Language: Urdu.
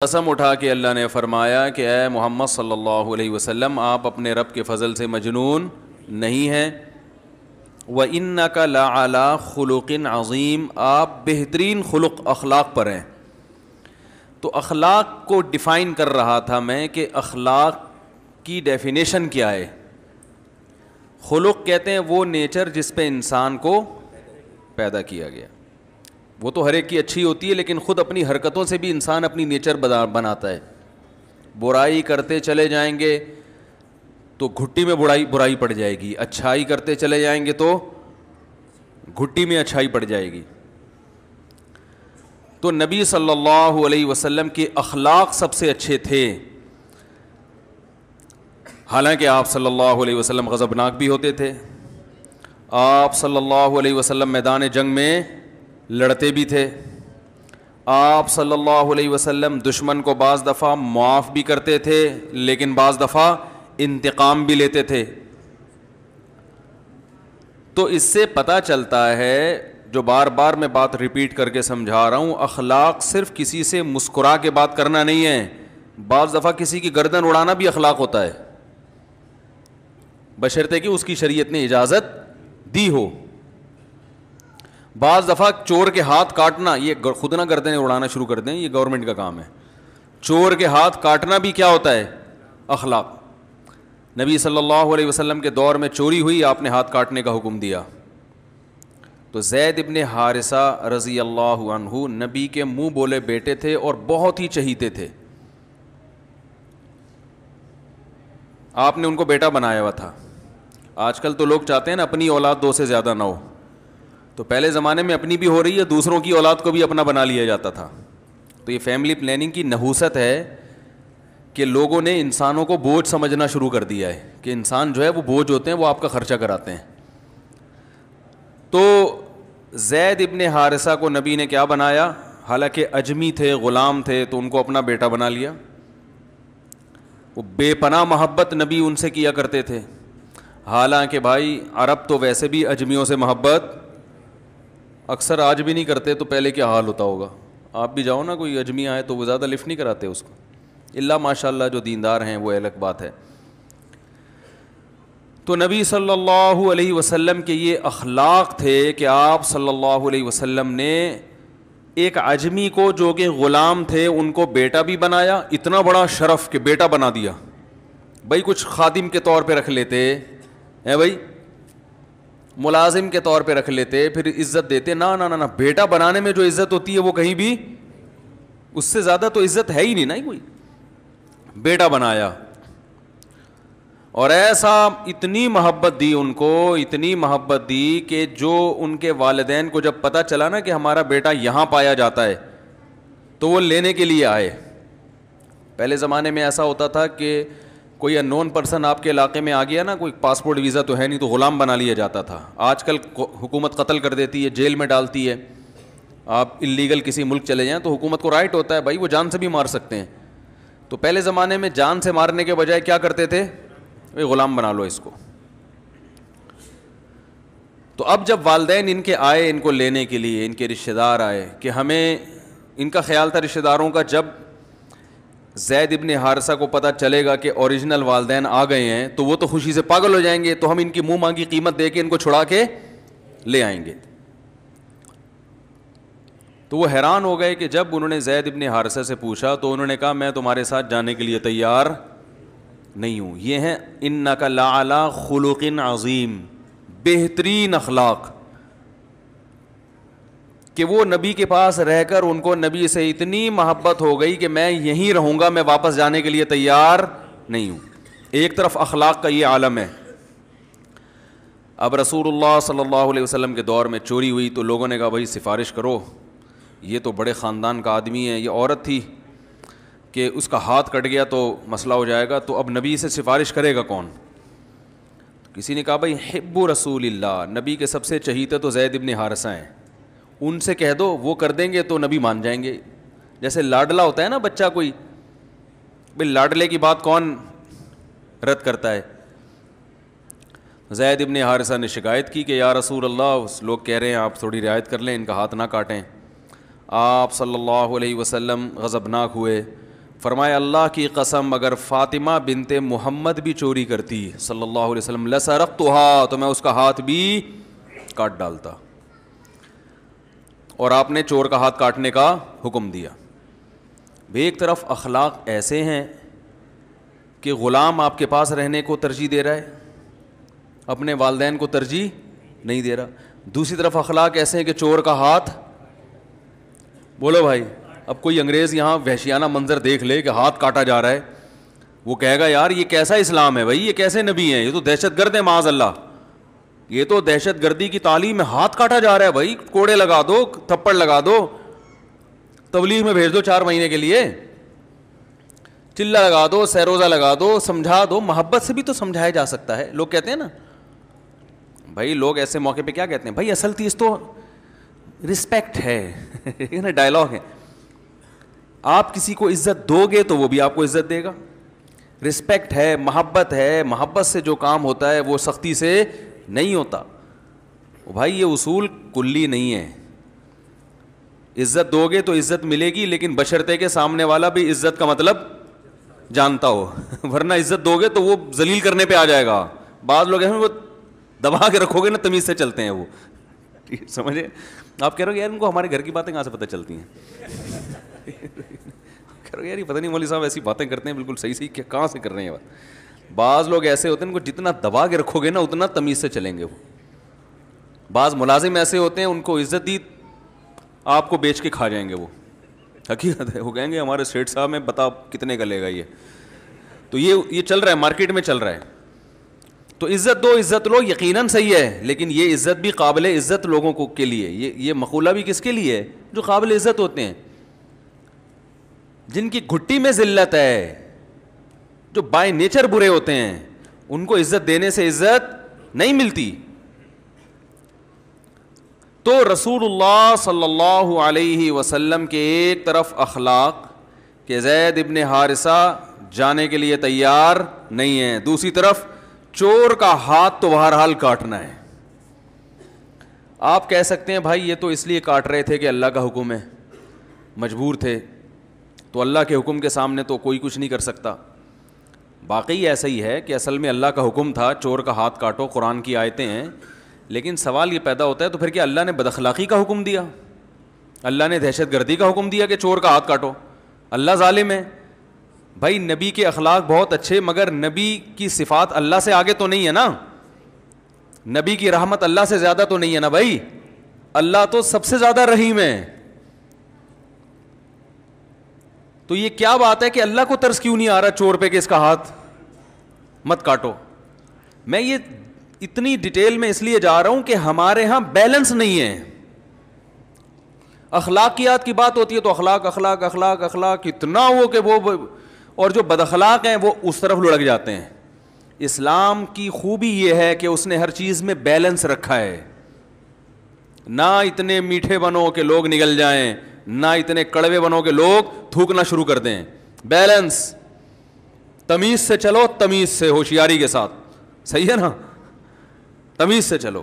قسم اٹھا کے اللہ نے فرمایا کہ اے محمد صلی اللہ علیہ وسلم آپ اپنے رب کے فضل سے مجنون نہیں ہیں، وَإِنَّكَ لَعَلَىٰ خُلُقٍ عَظِيمٍ آپ بہترین خلق اخلاق پر ہیں۔ تو اخلاق کو ڈیفائن کر رہا تھا میں کہ اخلاق کی ڈیفینیشن کیا ہے۔ خلق کہتے ہیں وہ نیچر جس پہ انسان کو پیدا کیا گیا۔ وہ تو ہر ایک کی اچھی ہوتی ہے، لیکن خود اپنی حرکتوں سے بھی انسان اپنی نیچر بناتا ہے۔ برائی کرتے چلے جائیں گے تو گھٹی میں برائی پڑ جائے گی، اچھائی کرتے چلے جائیں گے تو گھٹی میں اچھائی پڑ جائے گی۔ تو نبی صلی اللہ علیہ وسلم کے اخلاق سب سے اچھے تھے، حالانکہ آپ صلی اللہ علیہ وسلم غضبناک بھی ہوتے تھے۔ آپ صلی اللہ علیہ وسلم میدان جنگ میں لڑتے بھی تھے۔ آپ صلی اللہ علیہ وسلم دشمن کو بعض دفعہ معاف بھی کرتے تھے، لیکن بعض دفعہ انتقام بھی لیتے تھے۔ تو اس سے پتہ چلتا ہے، جو بار بار میں بات ریپیٹ کر کے سمجھا رہا ہوں، اخلاق صرف کسی سے مسکرا کے بات کرنا نہیں ہے، بعض دفعہ کسی کی گردن اڑانا بھی اخلاق ہوتا ہے، بشرطے کہ اس کی شریعت نے اجازت دی ہو۔ بعض دفعہ چور کے ہاتھ کاٹنا، یہ خود نہ گردنیں اڑانا شروع کر دیں، یہ گورنمنٹ کا کام ہے۔ چور کے ہاتھ کاٹنا بھی کیا ہوتا ہے؟ اخلاق۔ نبی صلی اللہ علیہ وسلم کے دور میں چوری ہوئی، آپ نے ہاتھ کاٹنے کا حکم دیا۔ تو زید ابن حارثہ رضی اللہ عنہ نبی کے منہ بولے بیٹے تھے اور بہت ہی چہیتے تھے۔ آپ نے ان کو بیٹا بنایا ہوا تھا۔ آج کل تو لوگ چاہتے ہیں نا اپنی اولاد دو سے زیادہ نہ ہو، تو پہلے زمانے میں اپنی بھی ہو رہی ہے، دوسروں کی اولاد کو بھی اپنا بنا لیا جاتا تھا۔ تو یہ فیملی پلاننگ کی نحوست ہے کہ لوگوں نے انسانوں کو بوجھ سمجھنا شروع کر دیا ہے کہ انسان جو ہے وہ بوجھ ہوتے ہیں، وہ آپ کا خرچہ کراتے ہیں۔ تو زید ابن حارثہ کو نبی نے کیا بنایا؟ حالانکہ اجمی تھے، غلام تھے، تو ان کو اپنا بیٹا بنا لیا۔ وہ بے پناہ محبت نبی ان سے کیا کرتے تھے، حالانکہ بھائی عرب تو ویسے بھی اجمیوں سے محبت اکثر آج بھی نہیں کرتے، تو پہلے کیا حال ہوتا ہوگا؟ آپ بھی جاؤ نا، کوئی اجمی آئے تو وہ زیادہ لفٹ نہیں کراتے اس کو، اللہ ماشاءاللہ جو دیندار ہیں وہ الگ بات ہے۔ تو نبی صلی اللہ علیہ وسلم کے یہ اخلاق تھے کہ آپ صلی اللہ علیہ وسلم نے ایک عجمی کو جو کہ غلام تھے ان کو بیٹا بھی بنایا، اتنا بڑا شرف کہ بیٹا بنا دیا۔ بھائی کچھ خادم کے طور پہ رکھ لیتے ہیں، بھائی ملازم کے طور پہ رکھ لیتے، پھر عزت دیتے، نہ بیٹا بنانے میں جو عزت ہوتی ہے وہ کہیں بھی اس سے زیادہ تو عزت ہے ہی نہیں نا کوئی۔ بیٹا بنایا اور ایسا اتنی محبت دی ان کو، اتنی محبت دی کہ جو ان کے والدین کو جب پتہ چلا نا کہ ہمارا بیٹا یہاں پایا جاتا ہے تو وہ لینے کے لیے آئے۔ پہلے زمانے میں ایسا ہوتا تھا کہ کوئی ان نون پرسن آپ کے علاقے میں آ گیا نا، کوئی پاسپورٹ ویزا تو ہے نہیں، تو غلام بنا لیا جاتا تھا۔ آج کل حکومت قتل کر دیتی ہے، جیل میں ڈالتی ہے۔ آپ اللیگل کسی ملک چلے جائیں تو حکومت کو رائٹ ہوتا ہے، بھائی وہ جان سے بھی مار سکتے ہیں۔ تو پہلے زمانے میں جان سے مارنے کے بجائے کیا کرتے تھے؟ غلام بنا لو اس کو۔ تو اب جب والدین ان کے آئے ان کو لینے کے لیے، ان کے رشتہ دار آئے کہ ہمیں، ان کا خیال تھا رشتہ داروں کا جب زید ابن حارثہ کو پتہ چلے گا کہ اوریجنل والدین آ گئے ہیں تو وہ تو خوشی سے پاگل ہو جائیں گے، تو ہم ان کی منہ مانگی قیمت دے کے ان کو چھڑا کے لے آئیں گے۔ تو وہ حیران ہو گئے کہ جب انہوں نے زید ابن حارثہ سے پوچھا تو انہوں نے کہا میں تمہارے ساتھ جانے کے لیے تیار نہیں ہوں۔ یہ ہیں انک لعلی خلق عظیم، بہترین اخلاق، کہ وہ نبی کے پاس رہ کر ان کو نبی سے اتنی محبت ہو گئی کہ میں یہیں رہوں گا، میں واپس جانے کے لیے تیار نہیں ہوں۔ ایک طرف اخلاق کا یہ عالم ہے۔ اب رسول اللہ صلی اللہ علیہ وسلم کے دور میں چوری ہوئی تو لوگوں نے کہا بھائی سفارش کرو، یہ تو بڑے خاندان کا آدمی ہے، یہ عورت تھی کہ اس کا ہاتھ کٹ گیا تو مسئلہ ہو جائے گا، تو اب نبی سے سفارش کرے گا کون؟ کسی نے کہا بھائی حب رسول اللہ، نبی کے سب سے چہیتے تو زید ابن حارثہ ہیں، ان سے کہہ دو، وہ کر دیں گے تو نبی مان جائیں گے۔ جیسے لاڈلا ہوتا ہے نا بچہ کوئی، بھائی لاڈلے کی بات کون رد کرتا ہے؟ زید ابن حارثہ نے شکایت کی کہ یا رسول اللہ، لوگ کہہ رہے ہیں آپ تھوڑی رعایت کر لیں، ان کا ہاتھ نہ کاٹیں۔ آپ صلی اللہ علیہ وسلم غضبناک ہوئے، فرمایا اللہ کی قسم اگر فاطمہ بنت محمد بھی چوری کرتی صلی اللہ علیہ وسلم لسرقتها، تو میں اس کا ہاتھ بھی کاٹ ڈالتا. اور آپ نے چور کا ہاتھ کاٹنے کا حکم دیا. ایک طرف اخلاق ایسے ہیں کہ غلام آپ کے پاس رہنے کو ترجیح دے رہا ہے، اپنے والدین کو ترجیح نہیں دے رہا. دوسری طرف اخلاق ایسے ہیں کہ چور کا ہاتھ، بولو بھائی، اب کوئی انگریز یہاں وحشیانہ منظر دیکھ لے کہ ہاتھ کاٹا جا رہا ہے، وہ کہے گا یار یہ کیسا اسلام ہے بھائی، یہ کیسے نبی ہیں، یہ تو دہشت گرد ہیں معاذ اللہ، یہ تو دہشت گردی کی تعلیم میں ہاتھ کاٹا جا رہا ہے بھائی، کوڑے لگا دو، تھپڑ لگا دو، تبلیغ میں بھیج دو 4 مہینے کے لیے، چلا لگا دو، سیروزہ لگا دو، سمجھا دو. محبت سے بھی تو سمجھایا جا سکتا ہے. لوگ کہتے ہیں نا بھائی، لوگ ایسے موقع پہ کیا کہتے ہیں بھائی، اصل چیز تو رسپیکٹ ہے یہ نا ڈائلاگ ہے. آپ کسی کو عزت دو گے تو وہ بھی آپ کو عزت دے گا. رسپیکٹ ہے، محبت ہے، محبت سے جو کام ہوتا ہے وہ سختی سے نہیں ہوتا. بھائی یہ اصول کلی نہیں ہے. عزت دو گے تو عزت ملے گی، لیکن بشرطے کے سامنے والا بھی عزت کا مطلب جانتا ہو ورنہ عزت دو گے تو وہ ذلیل کرنے پہ آ جائے گا. بعض لوگ ہیں وہ دبا کے رکھو گے نا تمیز سے چلتے ہیں وہ، سمجھے. آپ کہہ رہے ہو یار ان کو ہمارے گھر کی باتیں کہاں سے پتہ چلتی ہیں کہہ رہے ہو یار یہ پتہ نہیں مولوی صاحب ایسی باتیں کرتے ہیں بالکل صحیح صحیح، کہ کہاں سے کر رہے ہیں بات. بعض لوگ ایسے ہوتے ہیں ان کو جتنا دبا کے رکھو گے نا اتنا تمیز سے چلیں گے وہ. بعض ملازم ایسے ہوتے ہیں ان کو عزت دی آپ کو بیچ کے کھا جائیں گے. وہ حقیقت ہے. وہ کہیں گے ہمارے سیٹ صاحب میں بتا کتنے کا لے گا یہ. تو یہ چل رہا ہے، مارکیٹ میں چل رہا ہے. تو عزت دو، عزت لو، یقیناً صحیح ہے، لیکن یہ عزت بھی قابل عزت لوگوں کو کے لیے، یہ مقولہ بھی کس کے لیے ہے؟ جو قابل عزت ہوتے ہیں، جن کی گھٹی میں ذلت ہے، جو بائی نیچر برے ہوتے ہیں، ان کو عزت دینے سے عزت نہیں ملتی. تو رسول اللہ صلی اللہ علیہ وسلم کے ایک طرف اخلاق کہ زید ابن حارثہ جانے کے لیے تیار نہیں ہے، دوسری طرف چور کا ہاتھ تو بہرحال کاٹنا ہے. آپ کہہ سکتے ہیں بھائی یہ تو اس لیے کاٹ رہے تھے کہ اللہ کا حکم ہے، مجبور تھے، تو اللہ کے حکم کے سامنے تو کوئی کچھ نہیں کر سکتا. واقعی ایسا ہی ہے کہ اصل میں اللہ کا حکم تھا چور کا ہاتھ کاٹو، قرآن کی آیتیں ہیں. لیکن سوال یہ پیدا ہوتا ہے تو پھر کیا اللہ نے بد اخلاقی کا حکم دیا؟ اللہ نے دہشت گردی کا حکم دیا کہ چور کا ہاتھ کاٹو؟ اللہ ظالم ہے؟ بھائی نبی کے اخلاق بہت اچھے، مگر نبی کی صفات اللہ سے آگے تو نہیں ہے نا. نبی کی رحمت اللہ سے زیادہ تو نہیں ہے نا بھائی. اللہ تو سب سے زیادہ رحیم ہے. تو یہ کیا بات ہے کہ اللہ کو ترس کیوں نہیں آ رہا چور پہ کہ اس کا ہاتھ مت کاٹو؟ میں یہ اتنی ڈیٹیل میں اس لیے جا رہا ہوں کہ ہمارے ہاں بیلنس نہیں ہے. اخلاقیات کی بات ہوتی ہے تو اخلاق اخلاق اخلاق اخلاق اتنا وہ کہ وہ، اور جو بد اخلاق ہیں وہ اس طرف لڑک جاتے ہیں. اسلام کی خوبی یہ ہے کہ اس نے ہر چیز میں بیلنس رکھا ہے. نہ اتنے میٹھے بنو کہ لوگ نگل جائیں، نہ اتنے کڑوے بنو کہ لوگ تھوکنا شروع کر دیں. بیلنس، تمیز سے چلو، تمیز سے، ہوشیاری کے ساتھ. صحیح ہے نا؟ تمیز سے چلو.